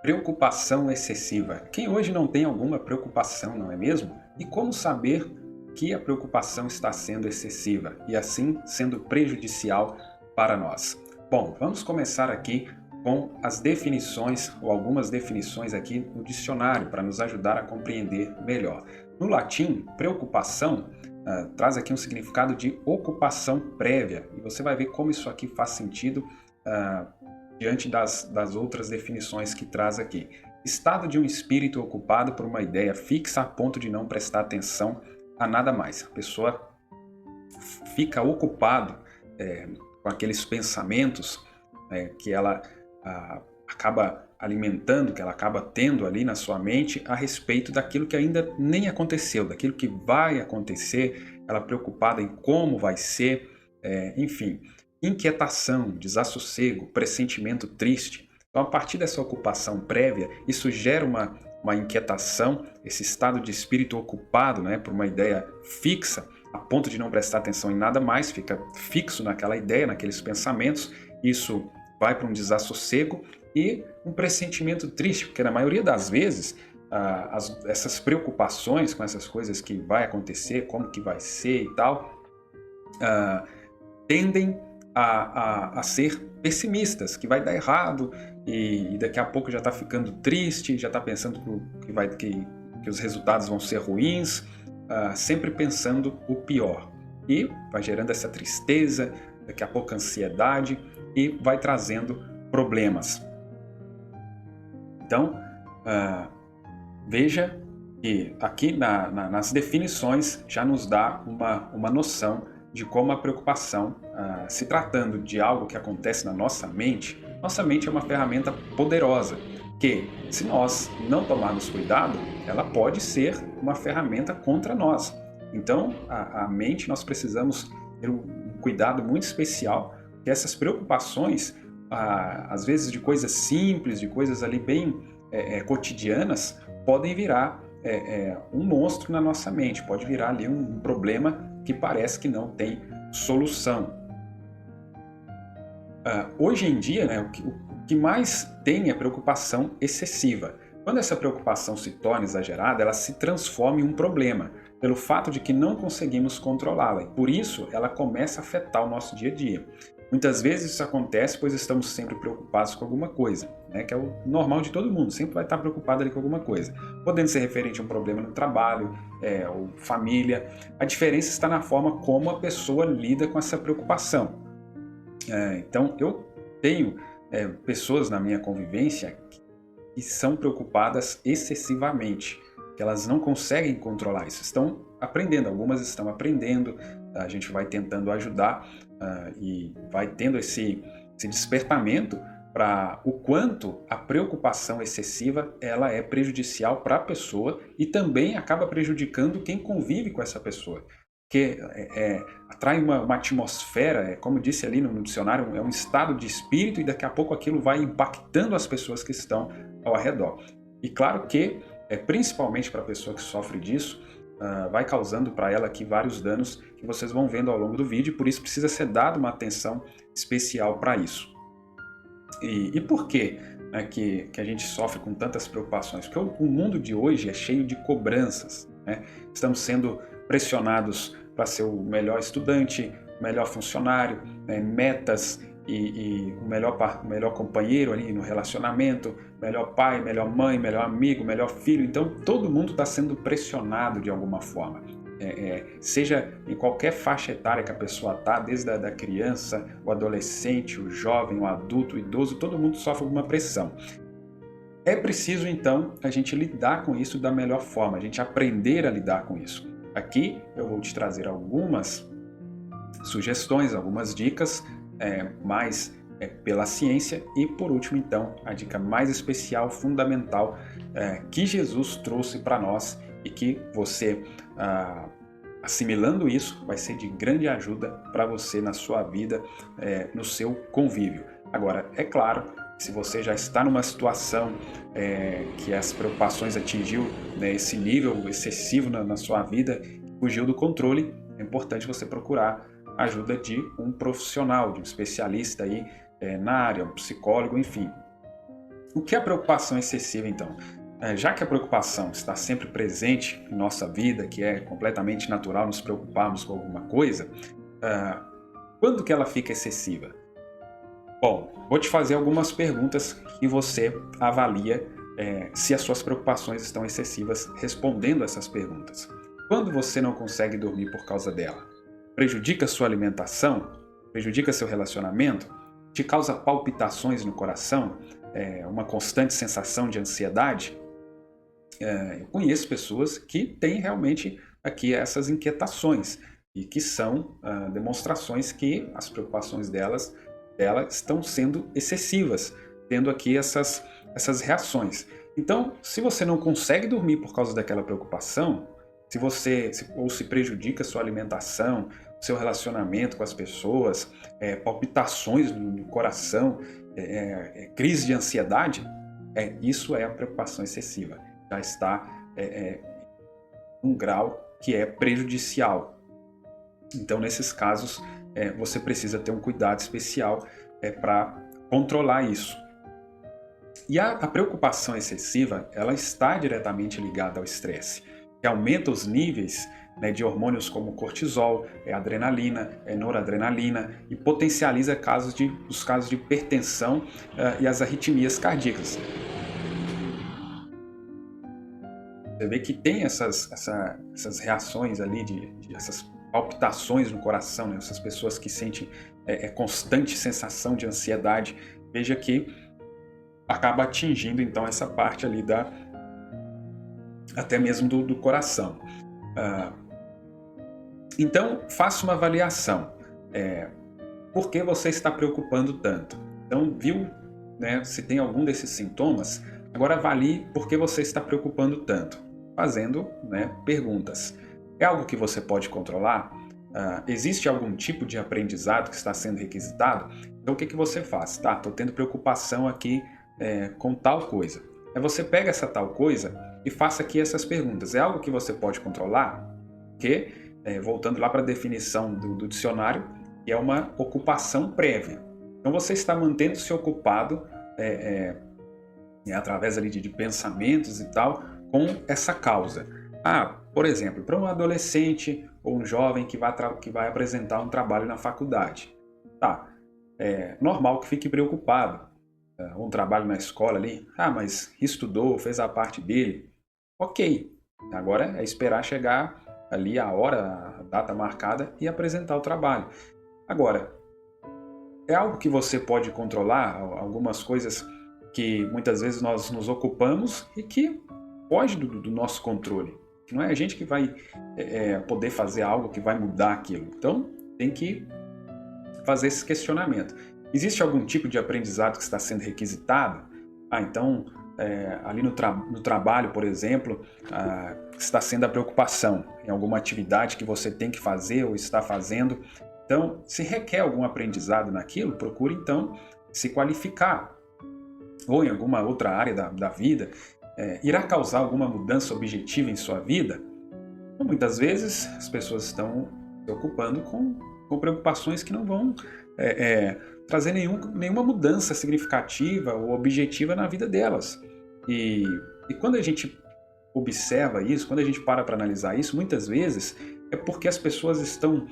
Preocupação excessiva. Quem hoje não tem alguma preocupação, não é mesmo? E como saber que a preocupação está sendo excessiva e assim sendo prejudicial para nós? Bom, vamos começar aqui com as definições ou algumas definições aqui no dicionário para nos ajudar a compreender melhor. No latim, preocupação traz aqui um significado de ocupação prévia e você vai ver como isso aqui faz sentido ah, diante das outras definições que traz aqui. Estado de um espírito ocupado por uma ideia fixa a ponto de não prestar atenção a nada mais. A pessoa fica ocupado com aqueles pensamentos que ela acaba alimentando, que ela acaba tendo ali na sua mente a respeito daquilo que ainda nem aconteceu, daquilo que vai acontecer, ela preocupada em como vai ser, enfim. Inquietação, desassossego, pressentimento triste. Então, a partir dessa ocupação prévia, isso gera uma inquietação, esse estado de espírito ocupado, né, por uma ideia fixa, a ponto de não prestar atenção em nada mais, fica fixo naquela ideia, naqueles pensamentos. Isso vai para um desassossego e um pressentimento triste, porque na maioria das vezes essas preocupações com essas coisas que vai acontecer, como que vai ser e tal, tendem a ser pessimistas, que vai dar errado e daqui a pouco já está ficando triste, já está pensando que os resultados vão ser ruins, sempre pensando o pior. E vai gerando essa tristeza, daqui a pouco ansiedade e vai trazendo problemas. Então, veja que aqui nas definições já nos dá uma noção de como a preocupação, se tratando de algo que acontece na nossa mente é uma ferramenta poderosa, que se nós não tomarmos cuidado, ela pode ser uma ferramenta contra nós. Então, a mente, nós precisamos ter um cuidado muito especial, que essas preocupações, às vezes de coisas simples, de coisas ali bem cotidianas, podem virar um monstro na nossa mente, pode virar ali um problema que parece que não tem solução. Hoje em dia, né, o que mais tem é preocupação excessiva. Quando essa preocupação se torna exagerada, ela se transforma em um problema, pelo fato de que não conseguimos controlá-la, e por isso ela começa a afetar o nosso dia a dia. Muitas vezes isso acontece pois estamos sempre preocupados com alguma coisa, né, que é o normal de todo mundo, sempre vai estar preocupado ali com alguma coisa. Podendo ser referente a um problema no trabalho, ou família. A diferença está na forma como a pessoa lida com essa preocupação. Então, eu tenho pessoas na minha convivência que são preocupadas excessivamente, que elas não conseguem controlar isso, estão aprendendo, algumas estão aprendendo, a gente vai tentando ajudar e vai tendo esse despertamento para o quanto a preocupação excessiva ela é prejudicial para a pessoa e também acaba prejudicando quem convive com essa pessoa. Porque atrai uma atmosfera, como disse ali no dicionário, é um estado de espírito e daqui a pouco aquilo vai impactando as pessoas que estão ao redor. E claro que, principalmente para a pessoa que sofre disso, vai causando para ela aqui vários danos que vocês vão vendo ao longo do vídeo, e por isso precisa ser dada uma atenção especial para isso. E por que, né, que a gente sofre com tantas preocupações? Porque o mundo de hoje é cheio de cobranças, né? Estamos sendo pressionados para ser o melhor estudante, o melhor funcionário, metas e o melhor companheiro ali no relacionamento, melhor pai, melhor mãe, melhor amigo, melhor filho. Então todo mundo está sendo pressionado de alguma forma. Seja em qualquer faixa etária que a pessoa está, desde a criança, o adolescente, o jovem, o adulto, o idoso, todo mundo sofre alguma pressão. É preciso então a gente lidar com isso da melhor forma, a gente aprender a lidar com isso. Aqui eu vou te trazer algumas sugestões, algumas dicas, mais pela ciência, e por último então a dica mais especial, fundamental, que Jesus trouxe para nós e que você, assimilando isso, vai ser de grande ajuda para você na sua vida, no seu convívio. Agora, é claro, se você já está numa situação que as preocupações atingiu, né, esse nível excessivo na sua vida, fugiu do controle, é importante você procurar a ajuda de um profissional, de um especialista aí, na área, um psicólogo, enfim. O que é a preocupação excessiva, então? Já que a preocupação está sempre presente em nossa vida, que é completamente natural nos preocuparmos com alguma coisa, ah, quando que ela fica excessiva? Bom, vou te fazer algumas perguntas que você avalia se as suas preocupações estão excessivas respondendo essas perguntas. Quando você não consegue dormir por causa dela? Prejudica sua alimentação? Prejudica seu relacionamento? Te causa palpitações no coração? Uma constante sensação de ansiedade? Eu conheço pessoas que têm realmente aqui essas inquietações e que são demonstrações que as preocupações delas estão sendo excessivas, tendo aqui essas reações. Então, se você não consegue dormir por causa daquela preocupação, se prejudica a sua alimentação, seu relacionamento com as pessoas, palpitações no coração, crise de ansiedade, isso é a preocupação excessiva. Já está em um grau que é prejudicial. Então, nesses casos, você precisa ter um cuidado especial para controlar isso. E a preocupação excessiva, ela está diretamente ligada ao estresse, que aumenta os níveis de hormônios como cortisol, adrenalina, noradrenalina e potencializa os casos de hipertensão e as arritmias cardíacas. Você vê que tem essas reações ali, essas palpitações no coração, né? Essas pessoas que sentem constante sensação de ansiedade, veja que acaba atingindo então essa parte ali até mesmo do coração. Então, faça uma avaliação. Por que você está preocupando tanto? Então, viu, né, se tem algum desses sintomas, agora avalie por que você está preocupando tanto, fazendo, né, perguntas. É algo que você pode controlar? Existe algum tipo de aprendizado que está sendo requisitado? Então, o que você faz? Tá, estou tendo preocupação aqui com tal coisa. Aí você pega essa tal coisa e faça aqui essas perguntas. É algo que você pode controlar? Que, voltando lá para a definição do dicionário, que é uma ocupação prévia. Então, você está mantendo-se ocupado através ali de pensamentos e tal, com essa causa. Por exemplo, para um adolescente ou um jovem que vai apresentar um trabalho na faculdade. Tá, é normal que fique preocupado. Um trabalho na escola ali, mas estudou, fez a parte dele. Ok, agora é esperar chegar ali a hora, a data marcada e apresentar o trabalho. Agora, é algo que você pode controlar, algumas coisas que muitas vezes nós nos ocupamos e que foge do nosso controle. Não é a gente que vai poder fazer algo que vai mudar aquilo. Então, tem que fazer esse questionamento. Existe algum tipo de aprendizado que está sendo requisitado? Então, ali no trabalho, por exemplo, está sendo a preocupação em alguma atividade que você tem que fazer ou está fazendo. Então, se requer algum aprendizado naquilo, procure então se qualificar. Ou em alguma outra área da vida, irá causar alguma mudança objetiva em sua vida? Então, muitas vezes as pessoas estão se ocupando com preocupações que não vão trazer nenhuma mudança significativa ou objetiva na vida delas. E quando a gente observa isso, quando a gente para analisar isso, muitas vezes é porque as pessoas estão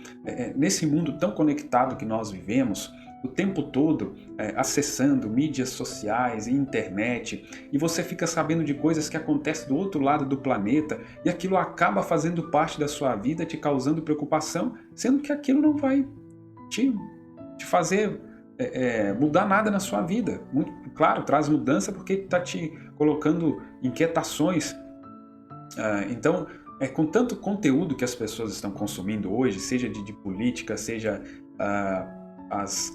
nesse mundo tão conectado que nós vivemos, o tempo todo acessando mídias sociais e internet, e você fica sabendo de coisas que acontecem do outro lado do planeta, e aquilo acaba fazendo parte da sua vida, te causando preocupação, sendo que aquilo não vai te fazer mudar nada na sua vida. Muito claro, traz mudança porque está te colocando inquietações. Então, com tanto conteúdo que as pessoas estão consumindo hoje, seja de política, seja as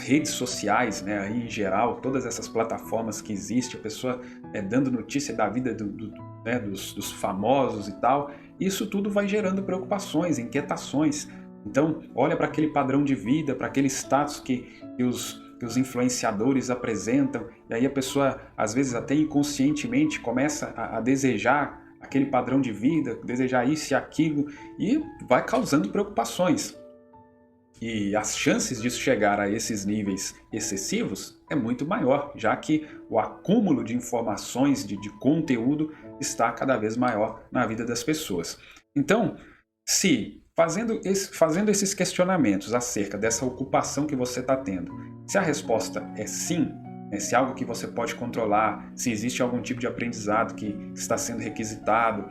redes sociais, né, aí em geral, todas essas plataformas que existem, a pessoa dando notícia da vida dos famosos e tal, isso tudo vai gerando preocupações, inquietações. Então, olha para aquele padrão de vida, para aquele status que os influenciadores apresentam, e aí a pessoa, às vezes até inconscientemente, começa a desejar aquele padrão de vida, desejar isso e aquilo, e vai causando preocupações. E as chances disso chegar a esses níveis excessivos é muito maior, já que o acúmulo de informações, de conteúdo, está cada vez maior na vida das pessoas. Então, se fazendo esses questionamentos acerca dessa ocupação que você está tendo, se a resposta é sim, né, se é algo que você pode controlar, se existe algum tipo de aprendizado que está sendo requisitado,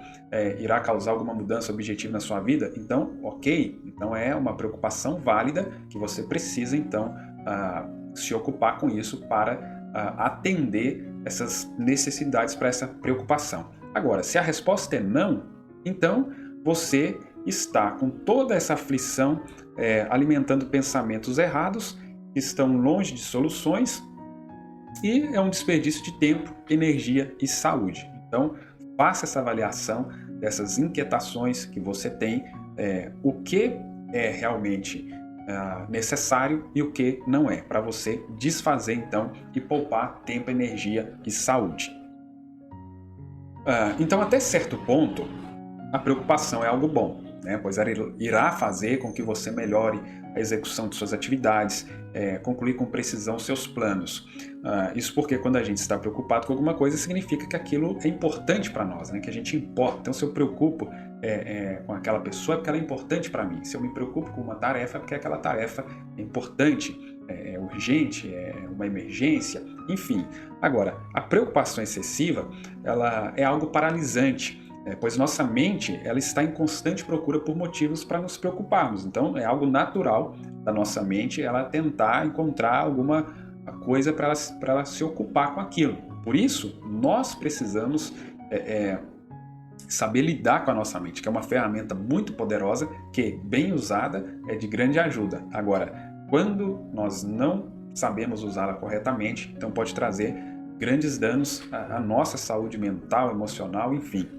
irá causar alguma mudança objetiva na sua vida, então, ok, então é uma preocupação válida que você precisa, então, se ocupar com isso para atender essas necessidades para essa preocupação. Agora, se a resposta é não, então você está com toda essa aflição alimentando pensamentos errados, que estão longe de soluções, e é um desperdício de tempo, energia e saúde. Então, faça essa avaliação dessas inquietações que você tem, o que é realmente necessário e o que não é, para você desfazer então e poupar tempo, energia e saúde. Então, até certo ponto, a preocupação é algo bom, né? Pois ela irá fazer com que você melhore a execução de suas atividades, concluir com precisão seus planos. Isso porque quando a gente está preocupado com alguma coisa, significa que aquilo é importante para nós, né? Que a gente importa. Então, se eu preocupo com aquela pessoa, é porque ela é importante para mim. Se eu me preocupo com uma tarefa, é porque aquela tarefa é importante, é urgente, é uma emergência, enfim. Agora, a preocupação excessiva, ela é algo paralisante, pois nossa mente ela está em constante procura por motivos para nos preocuparmos. Então, é algo natural da nossa mente ela tentar encontrar alguma coisa para ela se ocupar com aquilo. Por isso, nós precisamos saber lidar com a nossa mente, que é uma ferramenta muito poderosa, que, bem usada, é de grande ajuda. Agora, quando nós não sabemos usá-la corretamente, então pode trazer grandes danos à nossa saúde mental, emocional, enfim.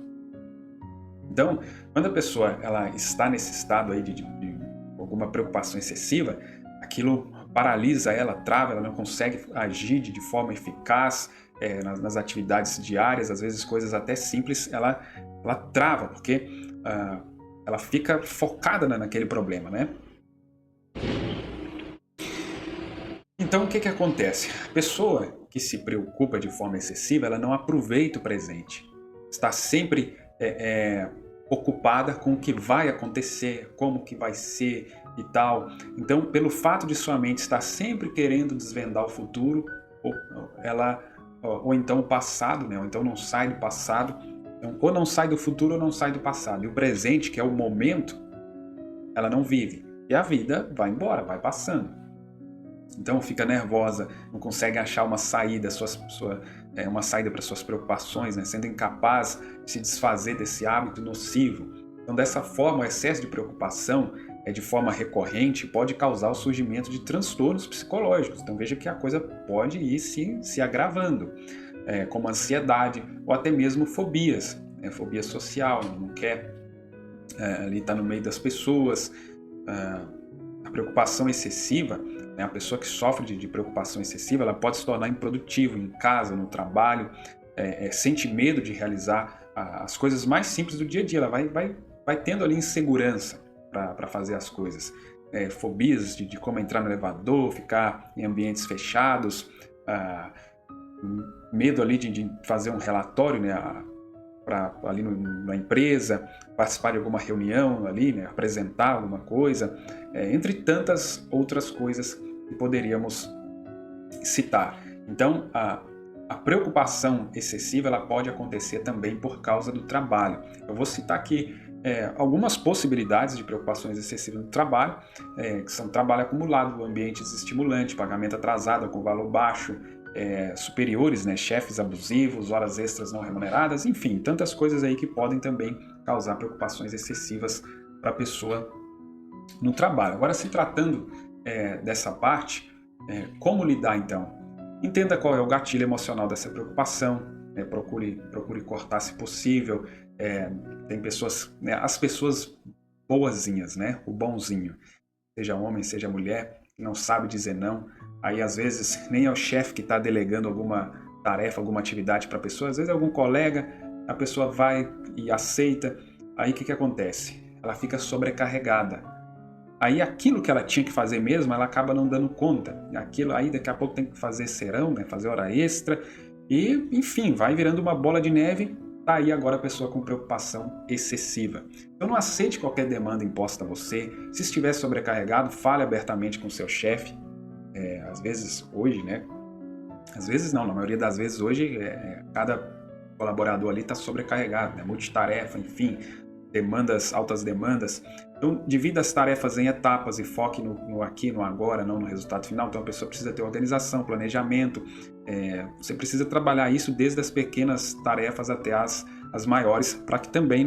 Então, quando a pessoa ela está nesse estado aí de alguma preocupação excessiva, aquilo paralisa ela, trava, ela não consegue agir de forma eficaz nas atividades diárias, às vezes coisas até simples, ela trava, porque ela fica focada naquele problema, né? Então, o que acontece? A pessoa que se preocupa de forma excessiva, ela não aproveita o presente. Está sempre ocupada com o que vai acontecer, como que vai ser e tal. Então, pelo fato de sua mente estar sempre querendo desvendar o futuro, ou então o passado, né? Ou então não sai do passado, então, ou não sai do futuro ou não sai do passado. E o presente, que é o momento, ela não vive. E a vida vai embora, vai passando. Então fica nervosa, não consegue achar uma saída, uma saída para suas preocupações, né? Sendo incapaz de se desfazer desse hábito nocivo. Então, dessa forma, o excesso de preocupação de forma recorrente pode causar o surgimento de transtornos psicológicos. Então veja que a coisa pode ir se agravando, como ansiedade ou até mesmo fobias, fobia social, não quer ali estar no meio das pessoas. A preocupação excessiva, a pessoa que sofre de preocupação excessiva, ela pode se tornar improdutiva em casa, no trabalho, sente medo de realizar as coisas mais simples do dia a dia, ela vai tendo ali insegurança para fazer as coisas. Fobias de como entrar no elevador, ficar em ambientes fechados, medo ali de fazer um relatório, né, ali na empresa, participar de alguma reunião ali, né, apresentar alguma coisa, entre tantas outras coisas que poderíamos citar. Então, a preocupação excessiva ela pode acontecer também por causa do trabalho. Eu vou citar aqui algumas possibilidades de preocupações excessivas no trabalho, que são trabalho acumulado, ambientes estimulantes, pagamento atrasado com valor baixo, superiores, né, chefes abusivos, horas extras não remuneradas, enfim, tantas coisas aí que podem também causar preocupações excessivas para a pessoa no trabalho. Agora, se tratando dessa parte, como lidar então? Entenda qual é o gatilho emocional dessa preocupação, procure cortar se possível. Tem pessoas, né, as pessoas boazinhas, né, o bonzinho, seja homem, seja mulher, que não sabe dizer não. Aí, às vezes, nem é o chefe que está delegando alguma tarefa, alguma atividade para a pessoa. Às vezes é algum colega, a pessoa vai e aceita. Aí, o que acontece? Ela fica sobrecarregada. aí aquilo que ela tinha que fazer mesmo, ela acaba não dando conta. Aquilo aí daqui a pouco tem que fazer serão, né? Fazer hora extra, e enfim, vai virando uma bola de neve. Tá aí agora a pessoa com preocupação excessiva. Então não aceite qualquer demanda imposta a você. Se estiver sobrecarregado, fale abertamente com seu chefe. Às vezes hoje, né? Às vezes não, na maioria das vezes hoje, cada colaborador ali está sobrecarregado, né? Multitarefa, enfim, demandas, altas demandas. Então, divida as tarefas em etapas e foque no aqui, no agora, não no resultado final. Então, a pessoa precisa ter organização, planejamento. Você precisa trabalhar isso desde as pequenas tarefas até as maiores, para que também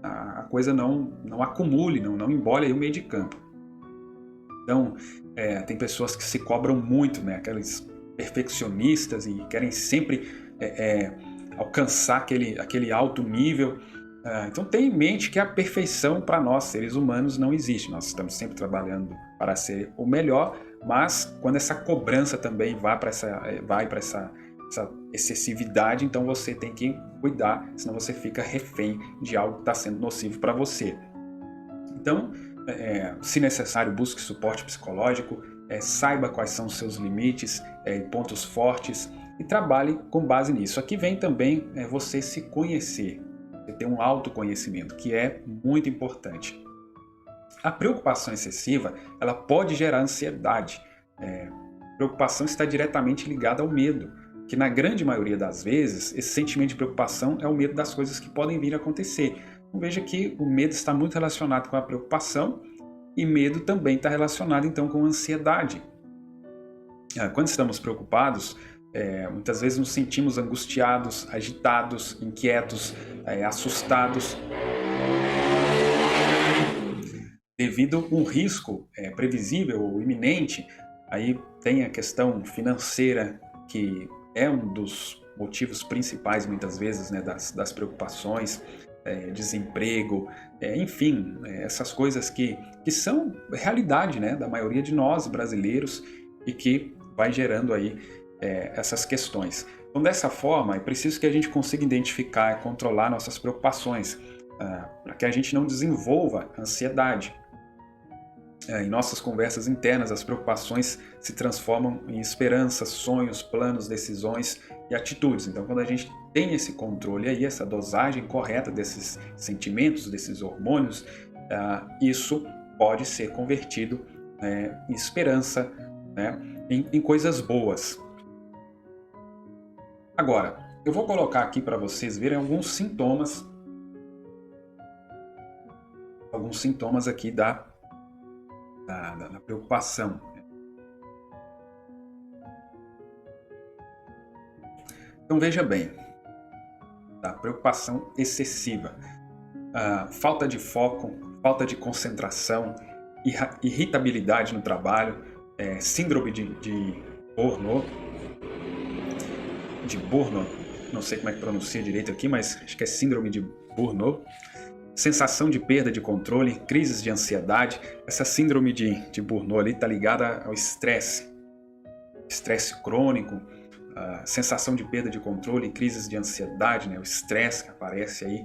a coisa não acumule, não embole aí o meio de campo. Então, tem pessoas que se cobram muito, né? Aqueles perfeccionistas e querem sempre alcançar aquele alto nível. Então tenha em mente que a perfeição para nós, seres humanos, não existe. Nós estamos sempre trabalhando para ser o melhor, mas quando essa cobrança também vai para essa excessividade, então você tem que cuidar, senão você fica refém de algo que está sendo nocivo para você. Então, se necessário, busque suporte psicológico, saiba quais são os seus limites e pontos fortes e trabalhe com base nisso. Aqui vem também você se conhecer, você ter um autoconhecimento, que é muito importante. A preocupação excessiva, ela pode gerar ansiedade. Preocupação está diretamente ligada ao medo, que na grande maioria das vezes, esse sentimento de preocupação é o medo das coisas que podem vir a acontecer. Então veja que o medo está muito relacionado com a preocupação e medo também está relacionado então com a ansiedade. Quando estamos preocupados, muitas vezes nos sentimos angustiados, agitados, inquietos, assustados, devido a um risco previsível ou iminente. Aí tem a questão financeira, que é um dos motivos principais muitas vezes, né, das preocupações, desemprego, enfim, essas coisas que são realidade, né, da maioria de nós brasileiros e que vai gerando aí essas questões. Então, dessa forma, é preciso que a gente consiga identificar e controlar nossas preocupações, para que a gente não desenvolva ansiedade. Em nossas conversas internas, as preocupações se transformam em esperanças, sonhos, planos, decisões e atitudes. Então, quando a gente tem esse controle aí, essa dosagem correta desses sentimentos, desses hormônios, isso pode ser convertido em esperança, né, em coisas boas. Agora, eu vou colocar aqui para vocês verem alguns sintomas aqui da preocupação. Então veja bem, preocupação excessiva, falta de foco, falta de concentração, irritabilidade no trabalho, síndrome de Burnout, não sei como é que pronuncia direito aqui, mas acho que é síndrome de Burnout, sensação de perda de controle, crises de ansiedade. Essa síndrome de Burnout ali está ligada ao estresse crônico, sensação de perda de controle, crises de ansiedade, né? O estresse que aparece aí,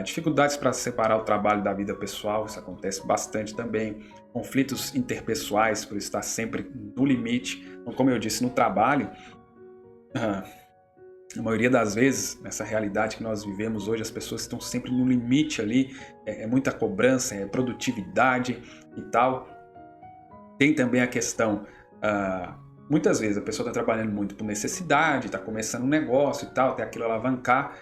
dificuldades para separar o trabalho da vida pessoal, isso acontece bastante também, conflitos interpessoais por estar sempre no limite. Então, como eu disse, no trabalho, a maioria das vezes, nessa realidade que nós vivemos hoje, as pessoas estão sempre no limite ali, muita cobrança, produtividade e tal. Tem também a questão, muitas vezes a pessoa está trabalhando muito por necessidade, está começando um negócio e tal, tem aquilo alavancar,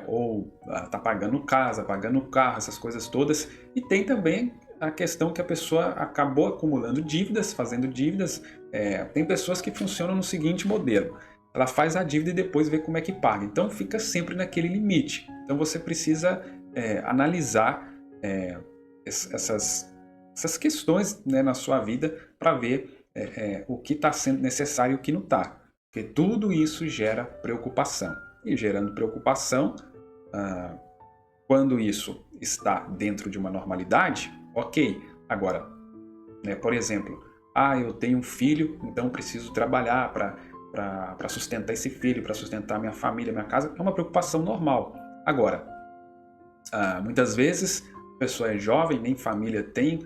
ou está pagando casa, pagando carro, essas coisas todas. E tem também a questão que a pessoa acabou acumulando dívidas, fazendo dívidas. Tem pessoas que funcionam no seguinte modelo: ela faz a dívida e depois vê como é que paga. Então fica sempre naquele limite. Então você precisa analisar essas questões, né, na sua vida, para ver o que está sendo necessário e o que não está. Porque tudo isso gera preocupação. E gerando preocupação, quando isso está dentro de uma normalidade, ok. Agora, né, por exemplo, eu tenho um filho, então preciso trabalhar para sustentar esse filho, para sustentar minha família, minha casa, é uma preocupação normal. Agora, muitas vezes a pessoa é jovem, nem família tem,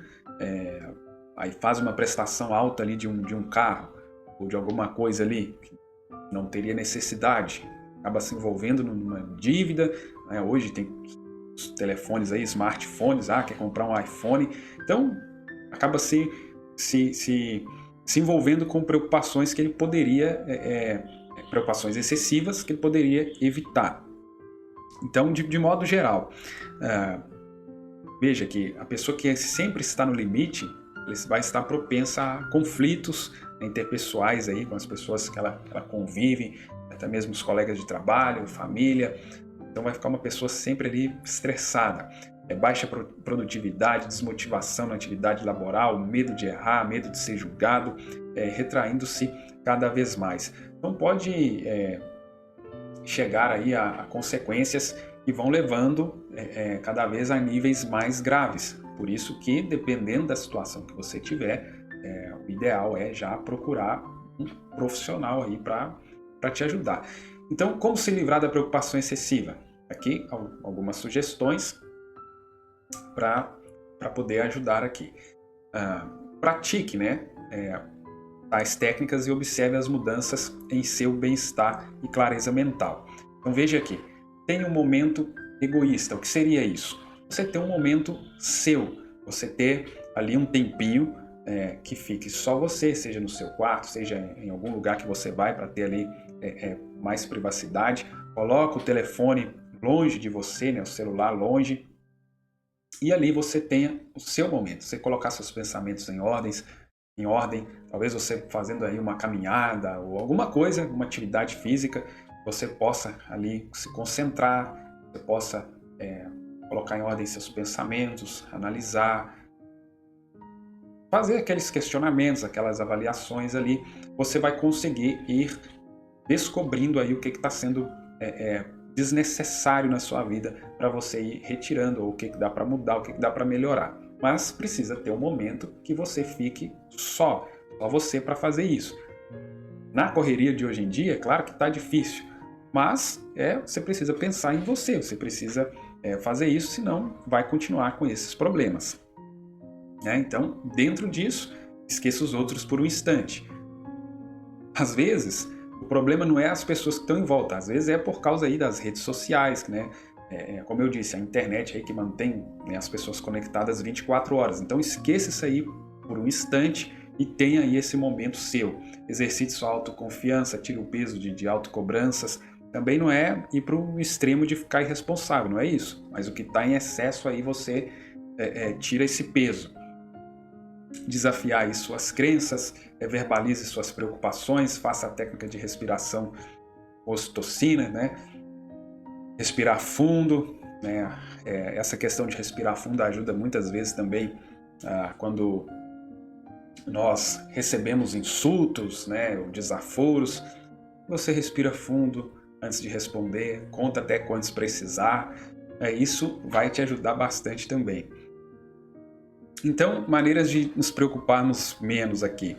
aí faz uma prestação alta ali de um carro ou de alguma coisa ali que não teria necessidade, acaba se envolvendo numa dívida, né? Hoje tem os telefones aí, smartphones, quer comprar um iPhone, então acaba se envolvendo com preocupações que ele poderia, preocupações excessivas que ele poderia evitar. Então, de modo geral, veja que a pessoa que sempre está no limite, ela vai estar propensa a conflitos interpessoais aí com as pessoas que ela convive, até mesmo os colegas de trabalho, família. Então vai ficar uma pessoa sempre ali estressada. Baixa produtividade, desmotivação na atividade laboral, medo de errar, medo de ser julgado, retraindo-se cada vez mais. Então pode chegar aí a consequências que vão levando cada vez a níveis mais graves. Por isso que, dependendo da situação que você tiver, o ideal é já procurar um profissional aí para te ajudar. Então, como se livrar da preocupação excessiva? Aqui algumas sugestões para poder ajudar aqui. Pratique, né, tais técnicas e observe as mudanças em seu bem-estar e clareza mental. Então veja aqui, tenha um momento egoísta. O que seria isso? Você ter um momento seu, você ter ali um tempinho que fique só você, seja no seu quarto, seja em algum lugar que você vai para ter ali mais privacidade. Coloca o telefone longe de você, né, o celular longe, e ali você tenha o seu momento. Você colocar seus pensamentos em ordem, talvez você fazendo aí uma caminhada ou alguma coisa, uma atividade física, você possa ali se concentrar, você possa colocar em ordem seus pensamentos, analisar, fazer aqueles questionamentos, aquelas avaliações ali. Você vai conseguir ir descobrindo aí o que está sendo desnecessário na sua vida para você ir retirando, ou o que dá para mudar, o que dá para melhorar. Mas precisa ter um momento que você fique só você para fazer isso. Na correria de hoje em dia, é claro que está difícil, mas você precisa pensar em você precisa fazer isso, senão vai continuar com esses problemas. Então, dentro disso, esqueça os outros por um instante. Às vezes, o problema não é as pessoas que estão em volta, às vezes é por causa aí das redes sociais, né? Como eu disse, a internet aí que mantém, né, as pessoas conectadas 24 horas. Então esqueça isso aí por um instante e tenha aí esse momento seu. Exercite sua autoconfiança, tire o peso de autocobranças. Também não é ir para o extremo de ficar irresponsável, não é isso. Mas o que está em excesso aí você tira esse peso. Desafiar aí suas crenças, verbalize suas preocupações, faça a técnica de respiração ocitocina, né? Respirar fundo, né? Essa questão de respirar fundo ajuda muitas vezes também quando nós recebemos insultos, né, ou desaforos. Você respira fundo antes de responder, conta até quantos precisar. Isso vai te ajudar bastante também. Então, maneiras de nos preocuparmos menos aqui.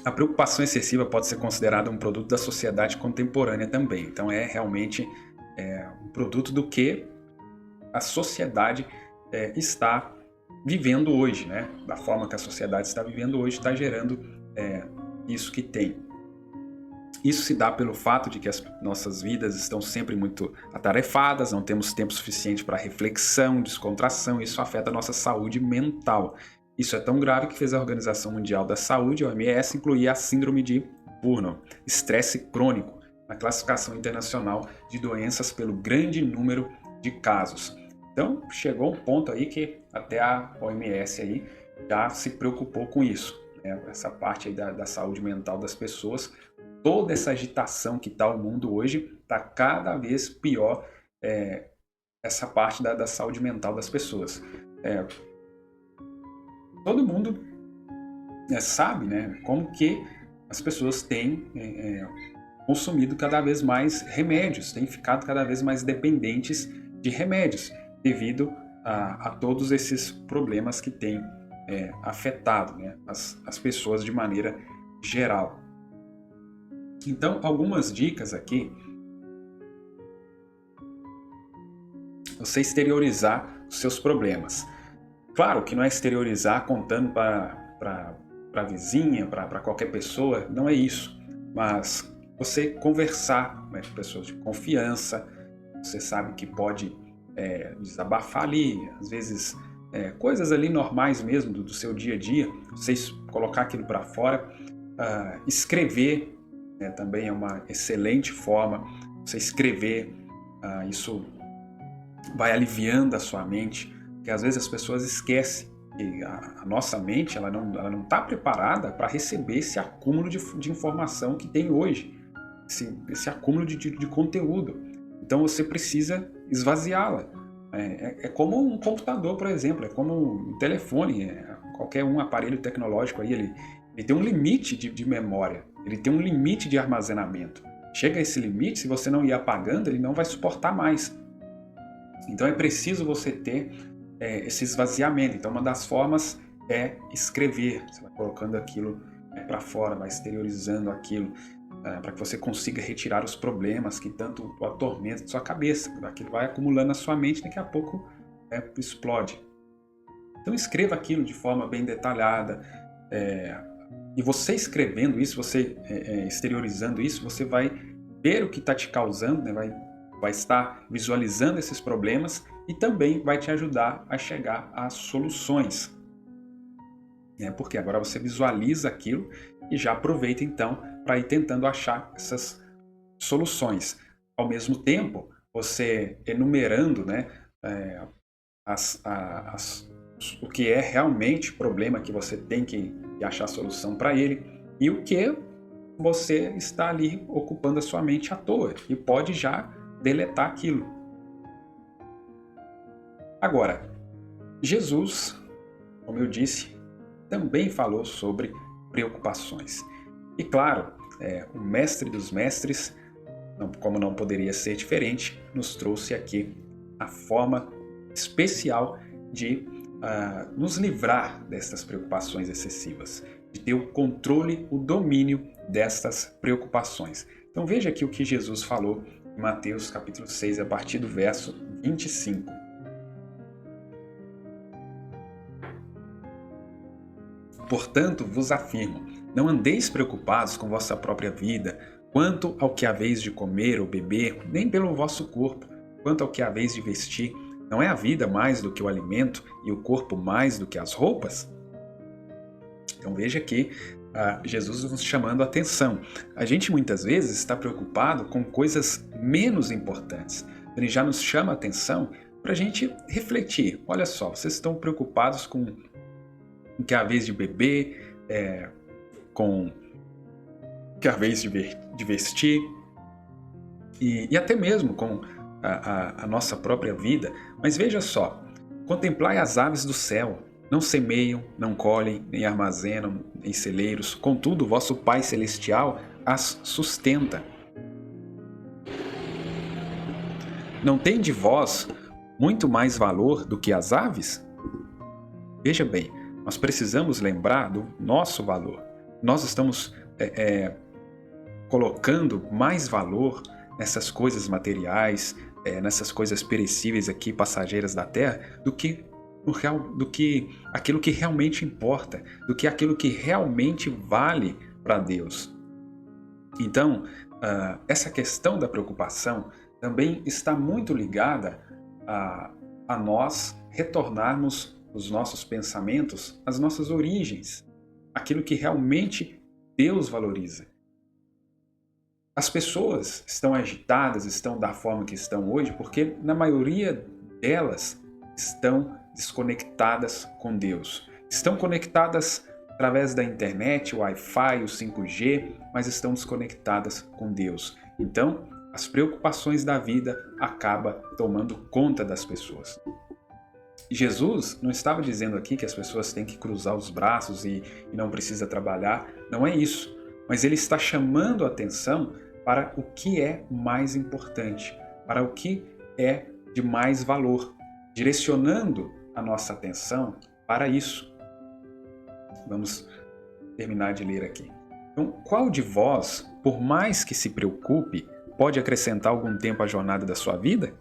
A preocupação excessiva pode ser considerada um produto da sociedade contemporânea também. Então é realmente um produto do que a sociedade está vivendo hoje, né? Da forma que a sociedade está vivendo hoje, está gerando isso que tem. Isso se dá pelo fato de que as nossas vidas estão sempre muito atarefadas, não temos tempo suficiente para reflexão, descontração, isso afeta a nossa saúde mental. Isso é tão grave que fez a Organização Mundial da Saúde, a OMS, incluir a síndrome de Burnout, estresse crônico, na classificação internacional de doenças pelo grande número de casos. Então, chegou um ponto aí que até a OMS aí já se preocupou com isso, né? Essa parte aí da saúde mental das pessoas. Toda essa agitação que está o mundo hoje, está cada vez pior essa parte da saúde mental das pessoas. Todo mundo sabe, né, como que as pessoas têm consumido cada vez mais remédios, têm ficado cada vez mais dependentes de remédios, devido a todos esses problemas que têm afetado, né, as pessoas de maneira geral. Então, algumas dicas aqui você exteriorizar os seus problemas. Claro que não é exteriorizar contando para a vizinha, para qualquer pessoa, não é isso. Mas você conversar, né, com pessoas de confiança, você sabe que pode desabafar ali, às vezes coisas ali normais mesmo do seu dia a dia, vocês colocar aquilo para fora. Escrever também é uma excelente forma. Você escrever, isso vai aliviando a sua mente, porque às vezes as pessoas esquecem que a nossa mente ela não está preparada para receber esse acúmulo de informação que tem hoje, esse acúmulo de conteúdo. Então você precisa esvaziá-la. É como um computador, por exemplo, é como um telefone, qualquer um aparelho tecnológico aí, ele tem um limite de memória, ele tem um limite de armazenamento. Chega a esse limite, se você não ir apagando, ele não vai suportar mais. Então é preciso você ter esse esvaziamento. Então uma das formas é escrever. Você vai colocando aquilo para fora, vai exteriorizando aquilo, para que você consiga retirar os problemas que tanto atormentam a sua cabeça. Aquilo vai acumulando na sua mente, daqui a pouco explode. Então escreva aquilo de forma bem detalhada. E você escrevendo isso, você exteriorizando isso, você vai ver o que está te causando, né? Vai estar visualizando esses problemas e também vai te ajudar a chegar às soluções. Porque agora você visualiza aquilo e já aproveita então para ir tentando achar essas soluções. Ao mesmo tempo, você enumerando, né, o que é realmente problema que você tem que achar solução para ele e o que você está ali ocupando a sua mente à toa e pode já deletar aquilo. Agora, Jesus, como eu disse, também falou sobre preocupações. E claro, o mestre dos mestres, como não poderia ser diferente, nos trouxe aqui a forma especial de nos livrar dessas preocupações excessivas, de ter o controle, o domínio destas preocupações. Então veja aqui o que Jesus falou em Mateus capítulo 6, a partir do verso 25. Portanto, vos afirmo, não andeis preocupados com vossa própria vida, quanto ao que haveis de comer ou beber, nem pelo vosso corpo, quanto ao que haveis de vestir. Não é a vida mais do que o alimento e o corpo mais do que as roupas? Então veja aqui Jesus nos chamando a atenção. A gente muitas vezes está preocupado com coisas menos importantes. Ele já nos chama a atenção para a gente refletir. Olha só, vocês estão preocupados com o que é a vez de beber, com o que é a vez de vestir e até mesmo com a nossa própria vida. Mas veja só, contemplai as aves do céu, não semeiam, não colhem, nem armazenam em celeiros, contudo o vosso Pai Celestial as sustenta. Não tem de vós muito mais valor do que as aves? Veja bem, nós precisamos lembrar do nosso valor. Nós estamos colocando mais valor nessas coisas materiais, nessas coisas perecíveis aqui, passageiras da terra, do que aquilo que realmente importa, do que aquilo que realmente vale para Deus. Então, essa questão da preocupação também está muito ligada a nós retornarmos os nossos pensamentos às nossas origens, aquilo que realmente Deus valoriza. As pessoas estão agitadas, estão da forma que estão hoje, porque na maioria delas estão desconectadas com Deus. Estão conectadas através da internet, o Wi-Fi, o 5G, mas estão desconectadas com Deus. Então, as preocupações da vida acabam tomando conta das pessoas. Jesus não estava dizendo aqui que as pessoas têm que cruzar os braços e não precisa trabalhar, não é isso. Mas ele está chamando a atenção para o que é mais importante, para o que é de mais valor, direcionando a nossa atenção para isso. Vamos terminar de ler aqui. Então, qual de vós, por mais que se preocupe, pode acrescentar algum tempo à jornada da sua vida?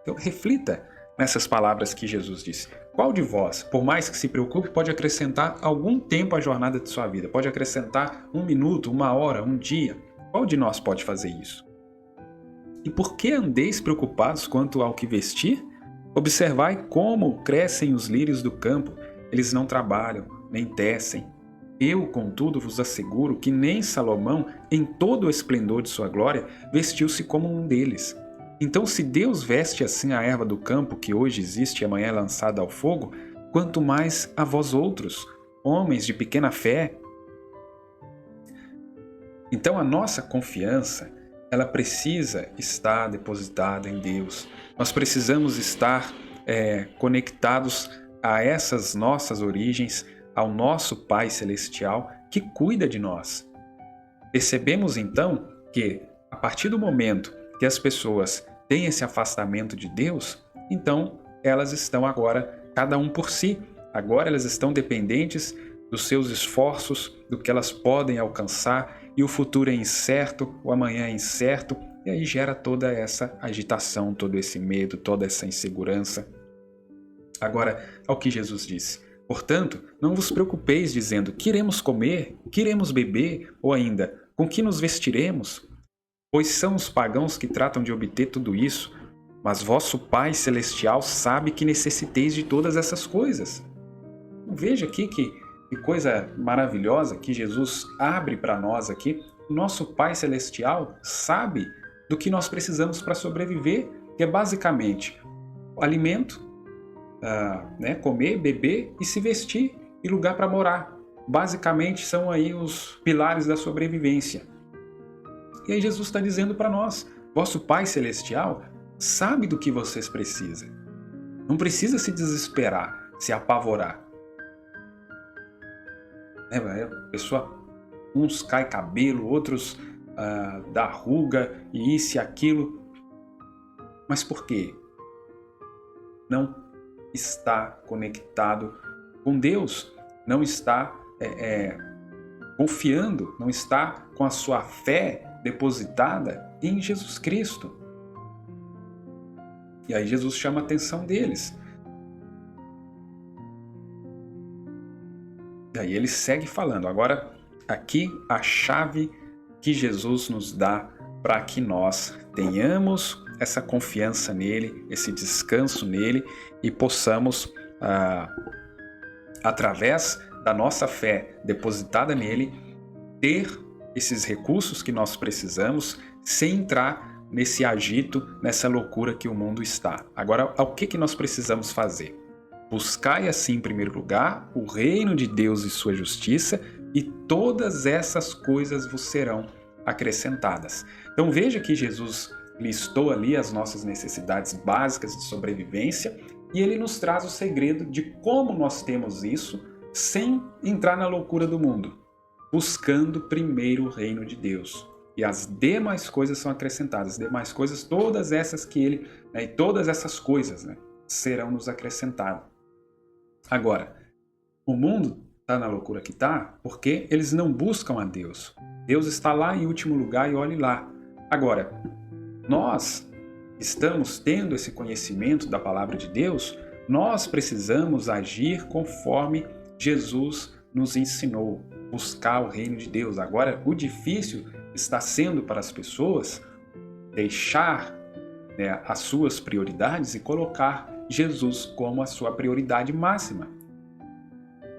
Então reflita nessas palavras que Jesus disse. Qual de vós, por mais que se preocupe, pode acrescentar algum tempo à jornada de sua vida? Pode acrescentar 1 minuto, 1 hora, 1 dia? Qual de nós pode fazer isso? E por que andeis preocupados quanto ao que vestir? Observai como crescem os lírios do campo. Eles não trabalham, nem tecem. Eu, contudo, vos asseguro que nem Salomão, em todo o esplendor de sua glória, vestiu-se como um deles. Então, se Deus veste assim a erva do campo, que hoje existe e amanhã é lançada ao fogo, quanto mais a vós outros, homens de pequena fé. Então, a nossa confiança, ela precisa estar depositada em Deus. Nós precisamos estar conectados a essas nossas origens, ao nosso Pai Celestial que cuida de nós. Percebemos então que, a partir do momento que as pessoas têm esse afastamento de Deus, então elas estão agora, cada um por si, agora elas estão dependentes dos seus esforços, do que elas podem alcançar, e o futuro é incerto, o amanhã é incerto, e aí gera toda essa agitação, todo esse medo, toda essa insegurança. Agora, ao que Jesus disse: portanto, não vos preocupeis dizendo, que iremos comer, que iremos beber, ou ainda, com que nos vestiremos? Pois são os pagãos que tratam de obter tudo isso, mas vosso Pai Celestial sabe que necessiteis de todas essas coisas. Veja aqui que coisa maravilhosa que Jesus abre para nós aqui. O nosso Pai Celestial sabe do que nós precisamos para sobreviver, que é basicamente o alimento, comer, beber e se vestir, e lugar para morar. Basicamente são aí os pilares da sobrevivência. E aí Jesus está dizendo para nós: vosso Pai Celestial sabe do que vocês precisam. Não precisa se desesperar, se apavorar. A pessoa, uns cai cabelo, outros dá ruga, e isso e aquilo. Mas por quê? Não está conectado com Deus, não está confiando, não está com a sua fé depositada em Jesus Cristo. E aí Jesus chama a atenção deles. E aí ele segue falando. Agora, aqui a chave que Jesus nos dá para que nós tenhamos essa confiança nele, esse descanso nele, e possamos, através da nossa fé depositada nele, ter esses recursos que nós precisamos sem entrar nesse agito, nessa loucura que o mundo está. Agora, o que nós precisamos fazer? Buscai assim em primeiro lugar o reino de Deus e sua justiça, e todas essas coisas vos serão acrescentadas. Então veja que Jesus listou ali as nossas necessidades básicas de sobrevivência, e ele nos traz o segredo de como nós temos isso sem entrar na loucura do mundo, buscando primeiro o reino de Deus. E as demais coisas são acrescentadas. As demais coisas, todas essas que ele, e todas essas coisas, serão nos acrescentadas. Agora, o mundo está na loucura que está porque eles não buscam a Deus. Deus está lá em último lugar, e olhe lá. Agora, nós estamos tendo esse conhecimento da palavra de Deus, nós precisamos agir conforme Jesus nos ensinou, buscar o reino de Deus. Agora, o difícil está sendo para as pessoas deixar as suas prioridades e colocar Jesus como a sua prioridade máxima.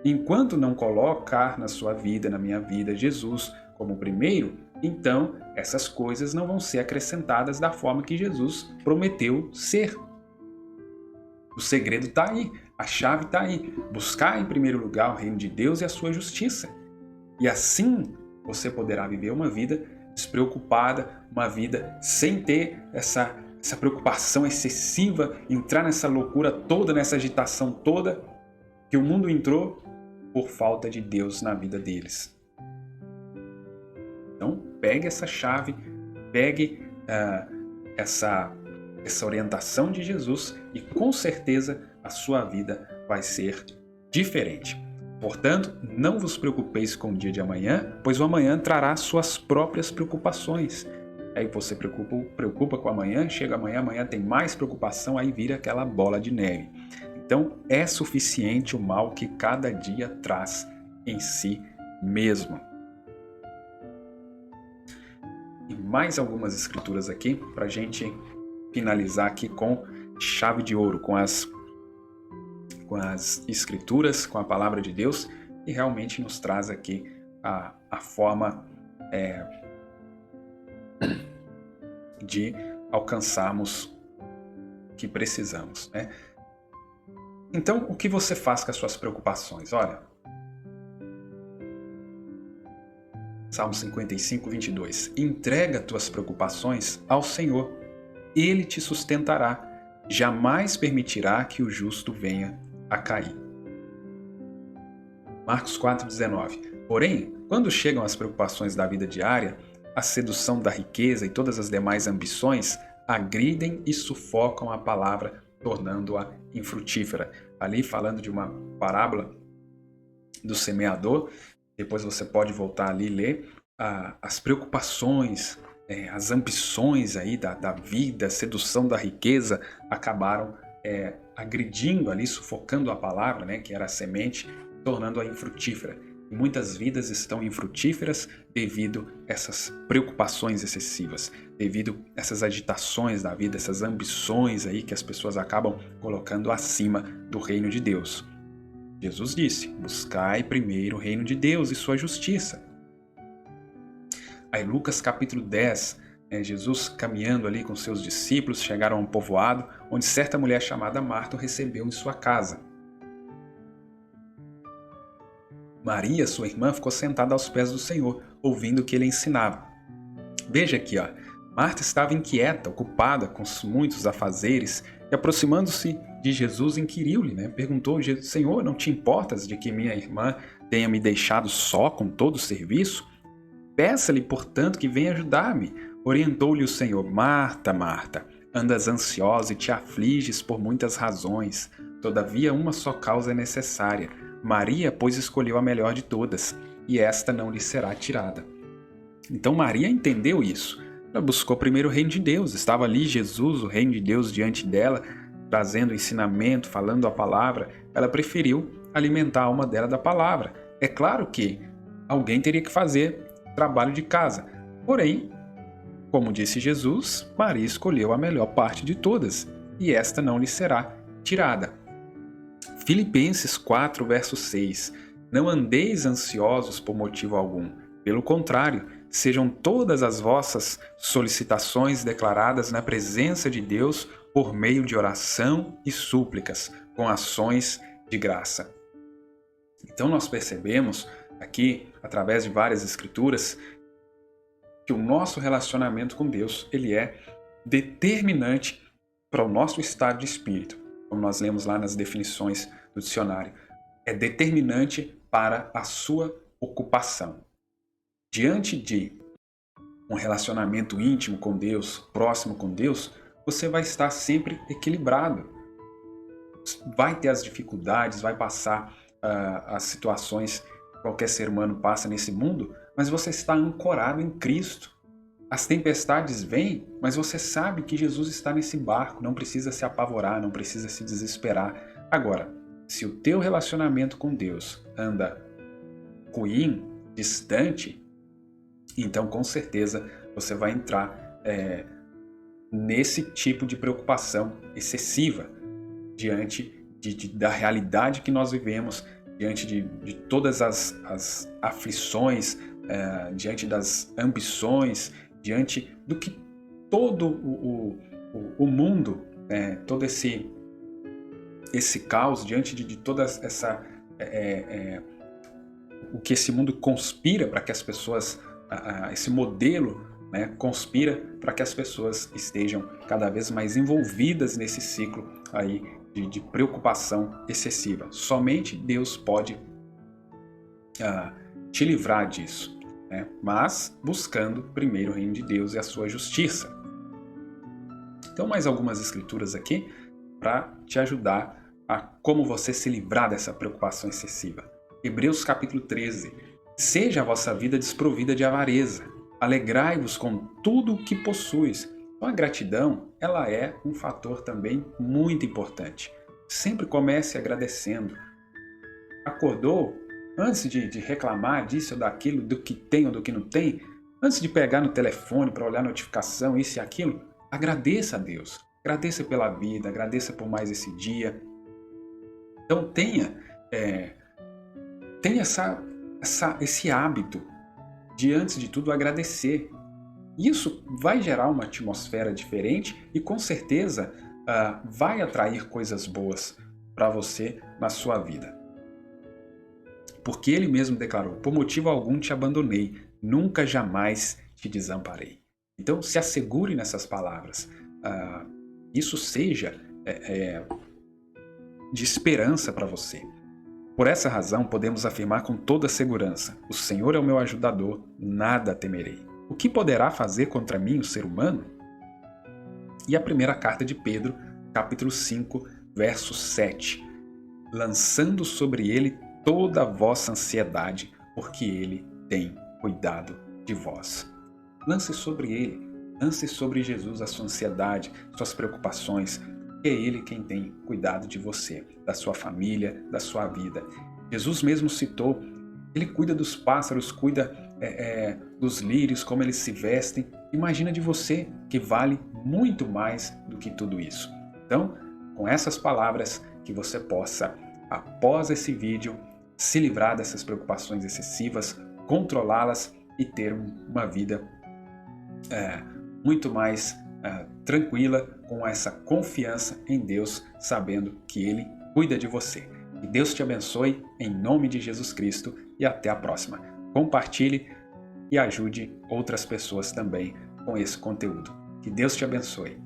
Enquanto não colocar na sua vida, na minha vida, Jesus como primeiro, então essas coisas não vão ser acrescentadas da forma que Jesus prometeu ser. O segredo está aí, a chave está aí. Buscar em primeiro lugar o reino de Deus e a sua justiça. E assim você poderá viver uma vida despreocupada, uma vida sem ter essa preocupação excessiva, entrar nessa loucura toda, nessa agitação toda que o mundo entrou por falta de Deus na vida deles. Então, pegue essa chave, pegue essa orientação de Jesus, e com certeza a sua vida vai ser diferente. Portanto, não vos preocupeis com o dia de amanhã, pois o amanhã trará suas próprias preocupações. aí você preocupa com amanhã, chega amanhã tem mais preocupação, aí vira aquela bola de neve. Então é suficiente o mal que cada dia traz em si mesmo. E mais algumas escrituras aqui para a gente finalizar aqui com chave de ouro, com as escrituras, com a palavra de Deus, e realmente nos traz aqui a forma de alcançarmos o que precisamos, né? Então, o que você faz com as suas preocupações? Olha, Salmo 55, 22. Entrega tuas preocupações ao Senhor. Ele te sustentará. Jamais permitirá que o justo venha a cair. Marcos 4, 19. Porém, quando chegam as preocupações da vida diária, a sedução da riqueza e todas as demais ambições agridem e sufocam a palavra, tornando-a infrutífera. Ali falando de uma parábola do semeador. Depois você pode voltar ali e ler as preocupações, as ambições aí da vida, a sedução da riqueza acabaram agredindo ali, sufocando a palavra, né, que era a semente, tornando-a infrutífera. E muitas vidas estão infrutíferas devido a essas preocupações excessivas, devido a essas agitações da vida, essas ambições aí que as pessoas acabam colocando acima do reino de Deus. Jesus disse: buscai primeiro o reino de Deus e sua justiça. Aí Lucas capítulo 10, Jesus caminhando ali com seus discípulos, chegaram a um povoado onde certa mulher chamada Marta o recebeu em sua casa. Maria, sua irmã, ficou sentada aos pés do Senhor, ouvindo o que ele ensinava. Veja aqui, Marta estava inquieta, ocupada com muitos afazeres, e aproximando-se de Jesus, inquiriu-lhe, perguntou: Senhor, não te importas de que minha irmã tenha me deixado só com todo o serviço? Peça-lhe, portanto, que venha ajudar-me. Orientou-lhe o Senhor: Marta, Marta, andas ansiosa e te afliges por muitas razões. Todavia, uma só causa é necessária. Maria, pois, escolheu a melhor de todas, e esta não lhe será tirada. Então Maria entendeu isso. Ela buscou primeiro o reino de Deus. Estava ali Jesus, o reino de Deus, diante dela, trazendo ensinamento, falando a palavra. Ela preferiu alimentar a alma dela da palavra. É claro que alguém teria que fazer trabalho de casa. Porém, como disse Jesus, Maria escolheu a melhor parte de todas, e esta não lhe será tirada. Filipenses 4, verso 6. Não andeis ansiosos por motivo algum. Pelo contrário, sejam todas as vossas solicitações declaradas na presença de Deus por meio de oração e súplicas, com ações de graça. Então nós percebemos aqui, através de várias escrituras, que o nosso relacionamento com Deus, ele é determinante para o nosso estado de espírito. Como nós lemos lá nas definições do dicionário, é determinante para a sua ocupação. Diante de um relacionamento íntimo com Deus, próximo com Deus, você vai estar sempre equilibrado. Vai ter as dificuldades, vai passar as situações que qualquer ser humano passa nesse mundo, mas você está ancorado em Cristo. As tempestades vêm, mas você sabe que Jesus está nesse barco, não precisa se apavorar, não precisa se desesperar. Agora, se o teu relacionamento com Deus anda ruim, distante, então com certeza você vai entrar nesse tipo de preocupação excessiva diante da realidade que nós vivemos, diante de todas as aflições, diante das ambições, diante do que todo o mundo, todo esse caos, diante de toda essa o que esse mundo conspira para que as pessoas, esse modelo, conspira para que as pessoas estejam cada vez mais envolvidas nesse ciclo aí de preocupação excessiva. Somente Deus pode te livrar disso, mas buscando primeiro o reino de Deus e a sua justiça. Então, mais algumas escrituras aqui para te ajudar a como você se livrar dessa preocupação excessiva. Hebreus capítulo 13. Seja a vossa vida desprovida de avareza, Alegrai-vos com tudo o que possuis. Então a gratidão, ela é um fator também muito importante. Sempre comece agradecendo. Acordou, antes de reclamar disso ou daquilo, do que tem ou do que não tem, antes de pegar no telefone para olhar a notificação, isso e aquilo, agradeça a Deus. Agradeça pela vida, agradeça por mais esse dia. Então tenha esse hábito de, antes de tudo, agradecer. Isso vai gerar uma atmosfera diferente e, com certeza, vai atrair coisas boas para você na sua vida. Porque ele mesmo declarou: por motivo algum te abandonei, nunca jamais te desamparei. Então, se assegure nessas palavras. Isso seja de esperança para você. Por essa razão, podemos afirmar com toda segurança: o Senhor é o meu ajudador, nada temerei. O que poderá fazer contra mim o ser humano? E a primeira carta de Pedro, capítulo 5, verso 7. Lançando sobre ele toda a vossa ansiedade, porque ele tem cuidado de vós. Lance sobre ele, lance sobre Jesus a sua ansiedade, suas preocupações, porque é ele quem tem cuidado de você, da sua família, da sua vida. Jesus mesmo citou: ele cuida dos pássaros, cuida dos lírios, como eles se vestem. Imagina de você, que vale muito mais do que tudo isso. Então, com essas palavras, que você possa, após esse vídeo, se livrar dessas preocupações excessivas, controlá-las e ter uma vida muito mais tranquila, com essa confiança em Deus, sabendo que Ele cuida de você. Que Deus te abençoe, em nome de Jesus Cristo, e até a próxima. Compartilhe e ajude outras pessoas também com esse conteúdo. Que Deus te abençoe.